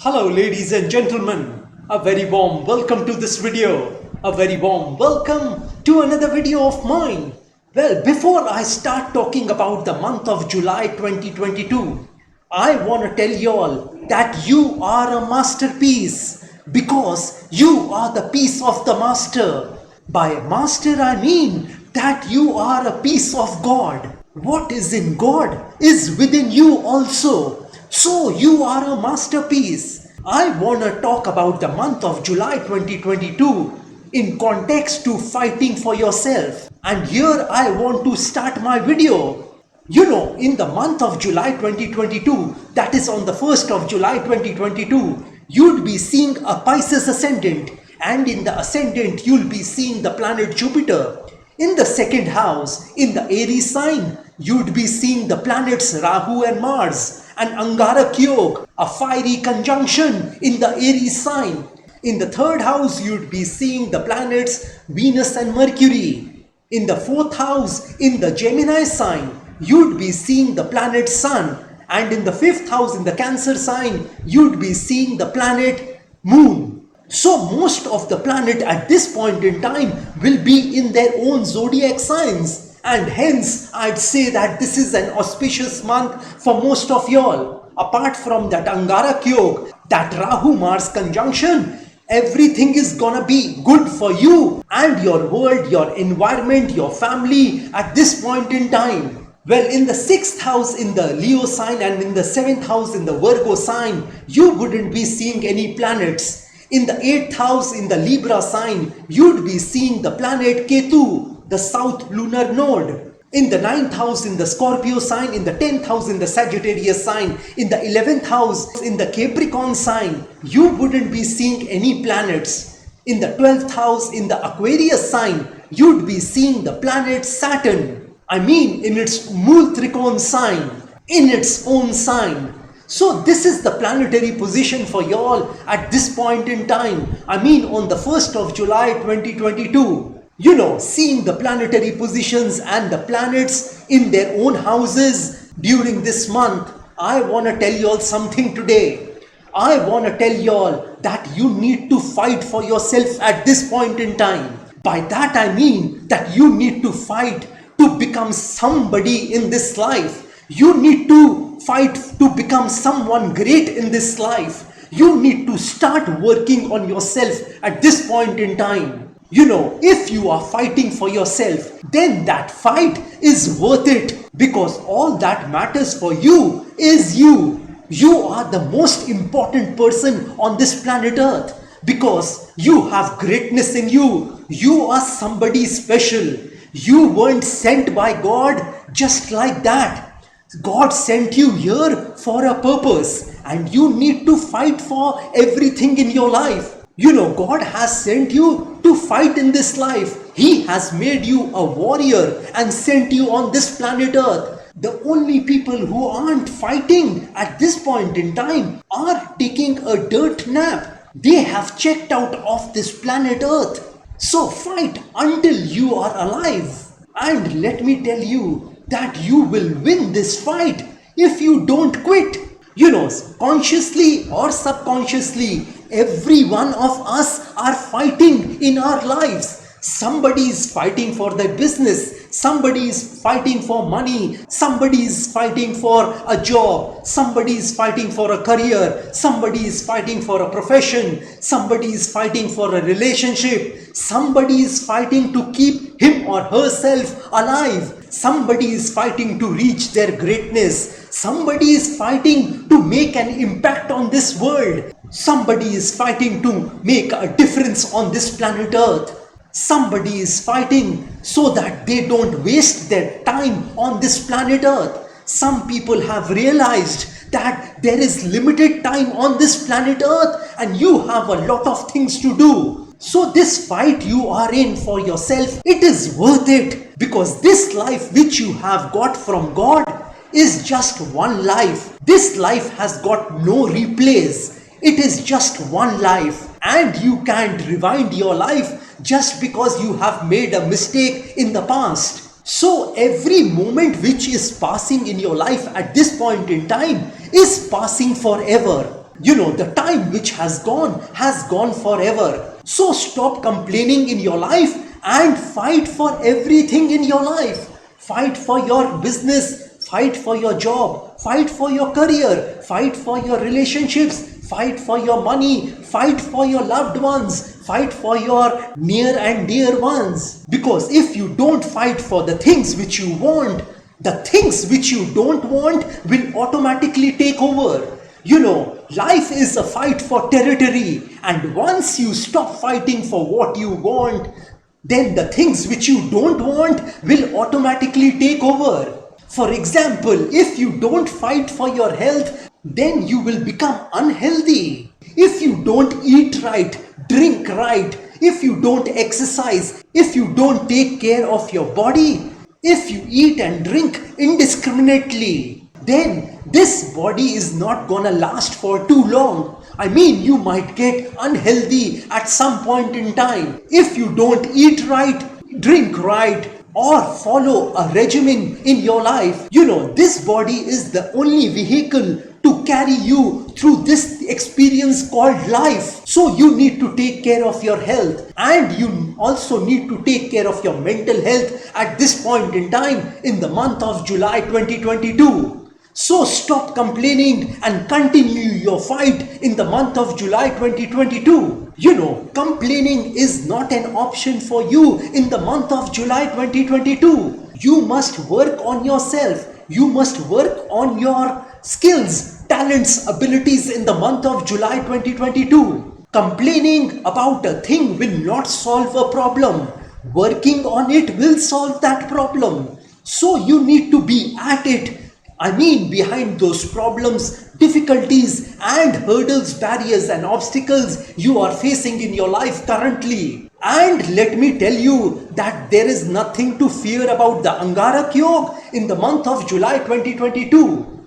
Hello ladies and gentlemen, a very warm welcome to this video, a very warm welcome to another video of mine. Well, before I start talking about the month of July 2022, I want to tell you all that you are a masterpiece because you are the piece of the master. By master I mean that you are a piece of God. What is in God is within you also. So you are a masterpiece. I want to talk about the month of July 2022 in context to fighting for yourself. And here I want to start my video. You know, in the month of July 2022, that is on the 1st of July 2022, you'd be seeing a Pisces ascendant, and in the ascendant you'll be seeing the planet Jupiter. In the second house, in the Aries sign, you'd be seeing the planets Rahu and Mars, and Angarak Yog, a fiery conjunction in the Aries sign. In the third house, you'd be seeing the planets Venus and Mercury. In the fourth house, in the Gemini sign, you'd be seeing the planet Sun. And in the fifth house, in the Cancer sign, you'd be seeing the planet Moon. So most of the planet at this point in time will be in their own zodiac signs. And hence, I'd say that this is an auspicious month for most of y'all. Apart from that Angarak Yog, that Rahu-Mars conjunction, everything is gonna be good for you and your world, your environment, your family at this point in time. Well, in the 6th house in the Leo sign and in the 7th house in the Virgo sign, you wouldn't be seeing any planets. In the 8th house in the Libra sign, you'd be seeing the planet Ketu, the south lunar node. In the 9th house in the Scorpio sign, in the 10th house in the Sagittarius sign, in the 11th house in the Capricorn sign, you wouldn't be seeing any planets. In the 12th house in the Aquarius sign, you'd be seeing the planet Saturn. I mean in its Mool Trikon sign, in its own sign. So this is the planetary position for y'all at this point in time. I mean on the 1st of July 2022. You know, seeing the planetary positions and the planets in their own houses during this month, I want to tell y'all something today. I want to tell y'all that you need to fight for yourself at this point in time. By that I mean that you need to fight to become somebody in this life. You need to fight to become someone great in this life. You need to start working on yourself at this point in time. You know, if you are fighting for yourself, then that fight is worth it because all that matters for you is you. You are the most important person on this planet Earth because you have greatness in you. You are somebody special. You weren't sent by God just like that. God sent you here for a purpose and you need to fight for everything in your life. You know, God has sent you to fight in this life. He has made you a warrior and sent you on this planet Earth. The only people who aren't fighting at this point in time are taking a dirt nap. They have checked out of this planet Earth. So fight until you are alive. And let me tell you that you will win this fight if you don't quit. You know, consciously or subconsciously, every one of us are fighting in our lives. Somebody is fighting for their business. Somebody is fighting for money. Somebody is fighting for a job. Somebody is fighting for a career. Somebody is fighting for a profession. Somebody is fighting for a relationship. Somebody is fighting to keep him or herself alive. Somebody is fighting to reach their greatness. Somebody is fighting to make an impact on this world. Somebody is fighting to make a difference on this planet Earth. Somebody is fighting so that they don't waste their time on this planet Earth. Some people have realized that there is limited time on this planet Earth and you have a lot of things to do. So this fight you are in for yourself, it is worth it because this life which you have got from God is just one life. This life has got no replays. It is just one life and you can't rewind your life just because you have made a mistake in the past. So every moment which is passing in your life at this point in time is passing forever. The time which has gone forever. So stop complaining in your life and fight for everything in your life. Fight for your business, fight for your job, fight for your career, fight for your relationships, fight for your money, fight for your loved ones, fight for your near and dear ones. Because if you don't fight for the things which you want, the things which you don't want will automatically take over. Life is a fight for territory, and once you stop fighting for what you want, then the things which you don't want will automatically take over. For example, if you don't fight for your health, then you will become unhealthy. If you don't eat right, drink right, if you don't exercise, if you don't take care of your body, if you eat and drink indiscriminately, then this body is not gonna last for too long. You might get unhealthy at some point in time. If you don't eat right, drink right, or follow a regimen in your life, this body is the only vehicle to carry you through this experience called life. So you need to take care of your health, and you also need to take care of your mental health at this point in time in the month of July 2022. So stop complaining and continue your fight in the month of July 2022. Complaining is not an option for you in the month of July 2022. You must work on yourself. You must work on your skills, talents, abilities in the month of July 2022. Complaining about a thing will not solve a problem. Working on it will solve that problem. So you need to be at it. Behind those problems, difficulties and hurdles, barriers and obstacles you are facing in your life currently. And let me tell you that there is nothing to fear about the Angarak Yoga in the month of July 2022.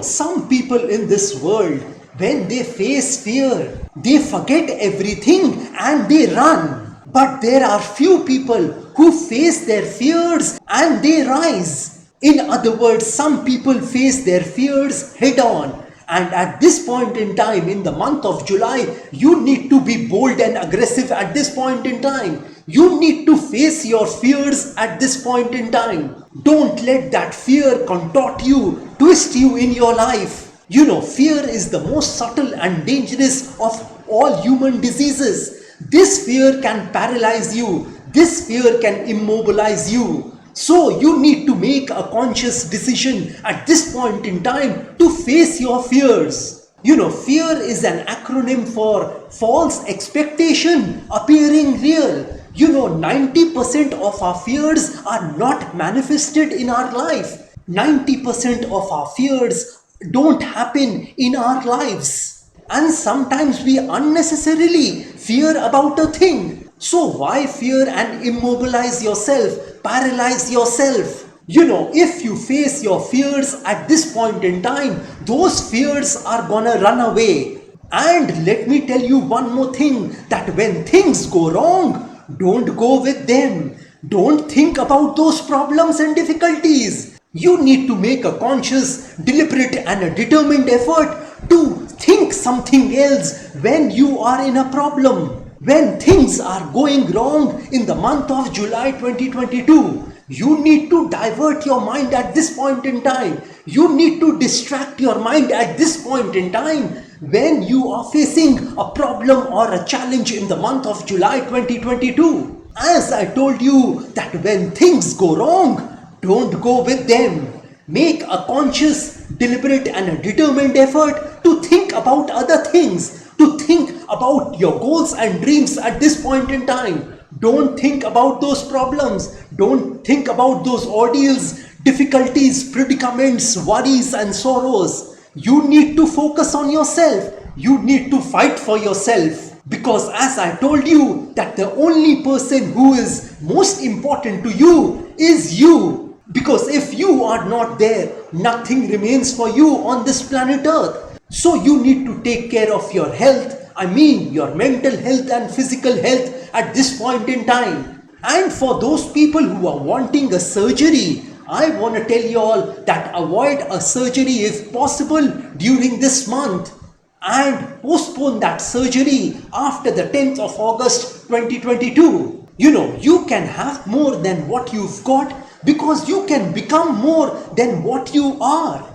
Some people in this world, when they face fear, they forget everything and they run. But there are few people who face their fears and they rise. In other words, some people face their fears head on. And at this point in time, in the month of July, you need to be bold and aggressive at this point in time. You need to face your fears at this point in time. Don't let that fear contort you, twist you in your life. Fear is the most subtle and dangerous of all human diseases. This fear can paralyze you. This fear can immobilize you. So you need to make a conscious decision at this point in time to face your fears. Fear is an acronym for false expectation appearing real. 90% of our fears are not manifested in our life. 90% of our fears don't happen in our lives. And sometimes we unnecessarily fear about a thing. So why fear and immobilize yourself, paralyze yourself? If you face your fears at this point in time, those fears are gonna run away. And let me tell you one more thing, that when things go wrong, don't go with them. Don't think about those problems and difficulties. You need to make a conscious, deliberate and a determined effort to think something else when you are in a problem. When things are going wrong in the month of July 2022, you need to divert your mind at this point in time. You need to distract your mind at this point in time when you are facing a problem or a challenge in the month of July 2022. As I told you that when things go wrong, don't go with them. Make a conscious, deliberate and a determined effort to think about other things, to think about your goals and dreams at this point in time. Don't think about those problems. Don't think about those ordeals, difficulties, predicaments, worries and sorrows. You need to focus on yourself. You need to fight for yourself. Because as I told you that the only person who is most important to you is you. Because if you are not there, nothing remains for you on this planet Earth. So you need to take care of your health. Your mental health and physical health at this point in time. And for those people who are wanting a surgery, I want to tell you all that avoid a surgery if possible during this month. and postpone that surgery after the 10th of August 2022. You can have more than what you've got because you can become more than what you are.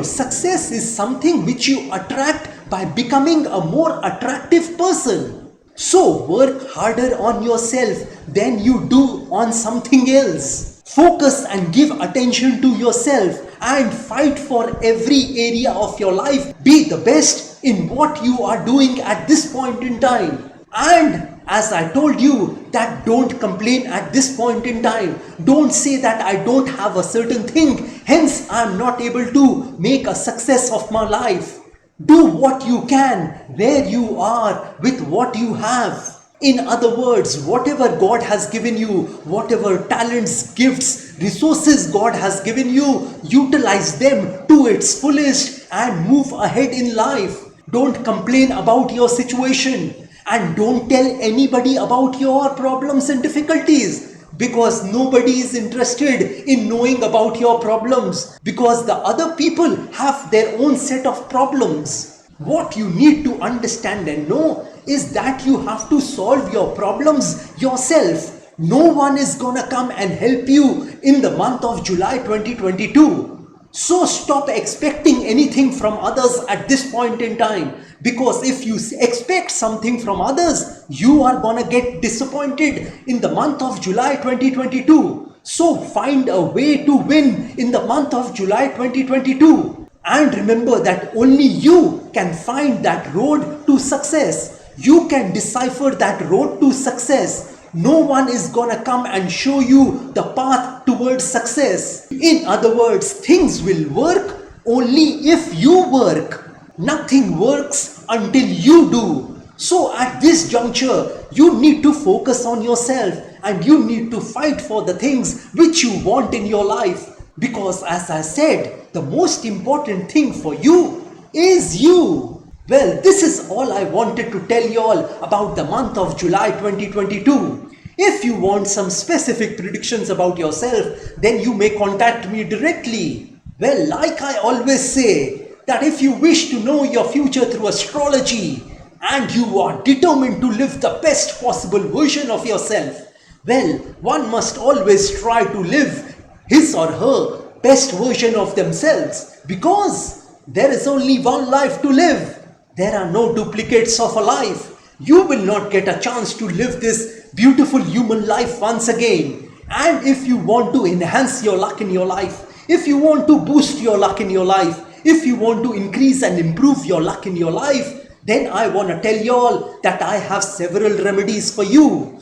Success is something which you attract by becoming a more attractive person. So work harder on yourself than you do on something else. Focus and give attention to yourself and fight for every area of your life. Be the best in what you are doing at this point in time. And as I told you that don't complain at this point in time. Don't say that I don't have a certain thing, hence I am not able to make a success of my life. Do what you can, where you are, with what you have. In other words, whatever God has given you, whatever talents, gifts, resources God has given you, utilize them to its fullest and move ahead in life. Don't complain about your situation and don't tell anybody about your problems and difficulties, because nobody is interested in knowing about your problems, because the other people have their own set of problems. What you need to understand and know is that you have to solve your problems yourself. No one is gonna come and help you in the month of July 2022. So stop expecting anything from others at this point in time, because if you expect something from others, you are gonna get disappointed in the month of July 2022. So find a way to win in the month of July 2022. And remember that only you can find that road to success. You can decipher that road to success. No one is gonna come and show you the path towards success. In other words, things will work only if you work. Nothing works until you do. So at this juncture, you need to focus on yourself and you need to fight for the things which you want in your life. Because as I said, the most important thing for you is you. Well, this is all I wanted to tell you all about the month of July 2022. If you want some specific predictions about yourself, then you may contact me directly. Well, like I always say, that if you wish to know your future through astrology and you are determined to live the best possible version of yourself, well, one must always try to live his or her best version of themselves, because there is only one life to live. There are no duplicates of a life. You will not get a chance to live this beautiful human life once again. And if you want to enhance your luck in your life, if you want to boost your luck in your life, if you want to increase and improve your luck in your life, then I want to tell you all that I have several remedies for you.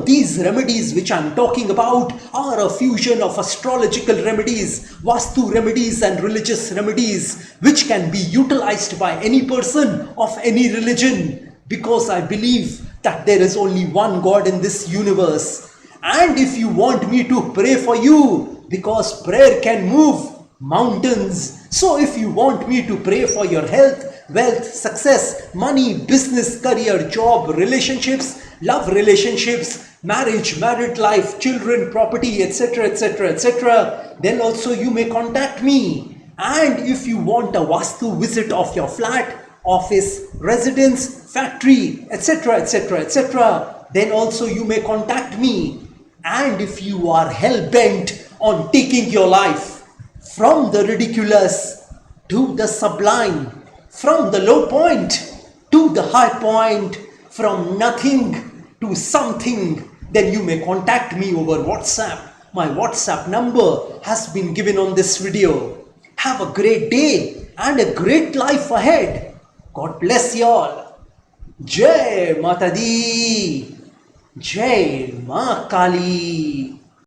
These remedies which I'm talking about are a fusion of astrological remedies, Vastu remedies and religious remedies, which can be utilized by any person of any religion, because I believe that there is only one God in this universe. And if you want me to pray for you, because prayer can move mountains, so if you want me to pray for your health, wealth, success, money, business, career, job, relationships, love relationships, marriage, married life, children, property, etc., etc., etc., then also you may contact me. And if you want a Vastu visit of your flat, office, residence, factory, etc., etc., etc., then also you may contact me. And if you are hell-bent on taking your life from the ridiculous to the sublime, from the low point to the high point, from nothing to something, then you may contact me over WhatsApp. My WhatsApp number has been given on this video. Have a great day and a great life ahead. God bless you all. Jai Mata Di. Jai Ma Kali.